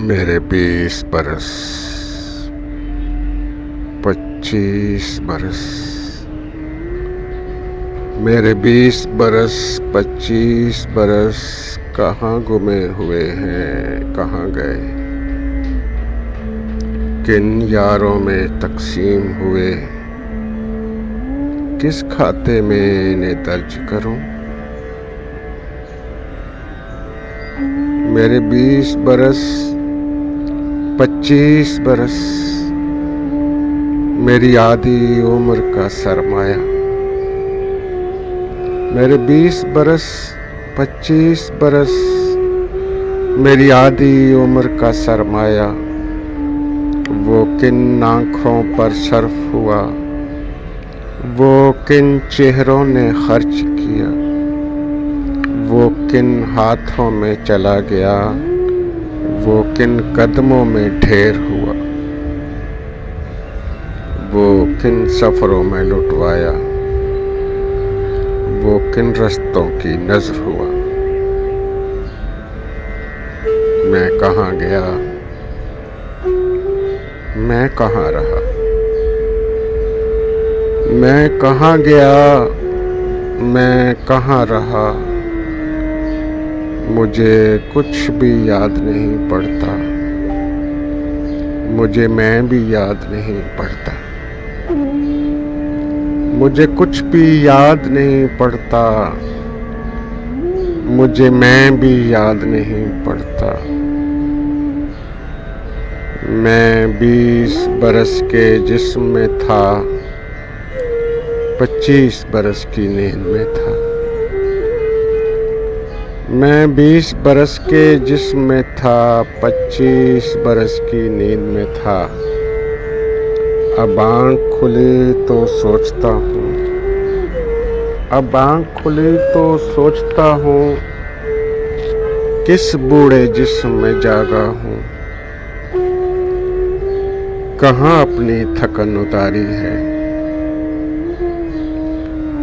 मेरे 20 बरस, 25 बरस, मेरे 20 बरस, 25 बरस कहाँ गुमे हुए हैं, कहाँ गए? किन यारों में तकसीम हुए, किस खाते में इन्हें दर्ज करूं? मेरे 20 बरस, 25 बरस मेरी आधी उम्र का सरमाया। मेरे 20 बरस, 25 बरस मेरी आधी उम्र का सरमाया। वो किन आँखों पर सर्फ हुआ, वो किन चेहरों ने खर्च किया, वो किन हाथों में चला गया, वो किन कदमों में ढेर हुआ, वो किन सफरों में लुटवाया, वो किन रस्तों की नजर हुआ। मैं कहाँ गया, मैं कहाँ रहा, मैं कहाँ गया, मैं कहाँ रहा। मुझे कुछ भी याद नहीं पड़ता, मुझे मैं भी याद नहीं पड़ता, मुझे कुछ भी याद नहीं पड़ता, मुझे मैं भी याद नहीं पड़ता। मैं 20 बरस के जिस्म में था, 25 बरस की नींद में था। मैं 20 बरस के जिस्म में था, 25 बरस की नींद में था। अब आँख खुली तो सोचता हूँ, अब आँख खुली तो सोचता हूँ, किस बूढ़े जिस्म में जागा हूँ। कहाँ अपनी थकन उतारी है,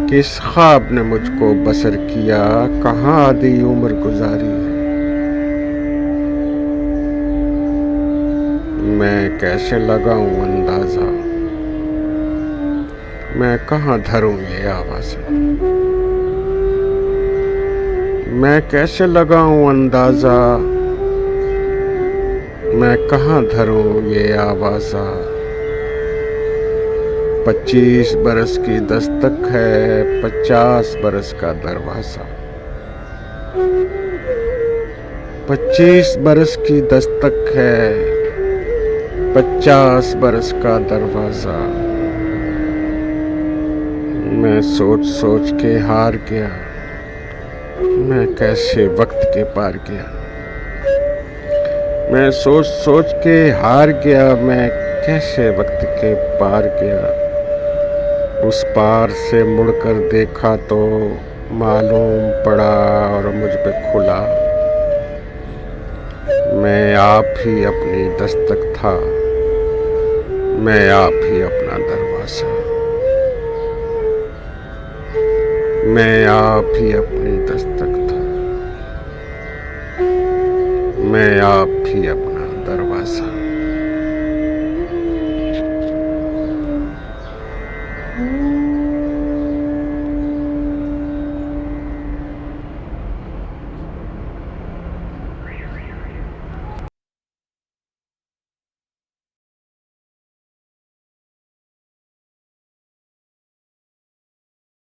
किस ख्वाब ने मुझको बसर किया, कहाँ आधी उम्र गुजारी है। मैं कैसे लगाऊं अंदाजा, मैं कहाँ धरूं ये आवाज़ें। मैं कैसे लगाऊं अंदाजा, मैं कहाँ धरूं ये आवाज़ा। 25 बरस की दस्तक है, 50 बरस का दरवाज़ा। 25 बरस की दस्तक है, 50 बरस का दरवाज़ा। मैं सोच सोच के हार गया, मैं कैसे वक्त के पार गया। मैं सोच सोच के हार गया, मैं कैसे वक्त के पार गया। उस पार से मुड़कर देखा तो मालूम पड़ा और मुझ पे खुला, मैं आप ही अपनी दस्तक था, मैं आप ही अपना दरवाज़ा। मैं आप ही अपनी दस्तक था, मैं आप ही अपना दरवाज़ा।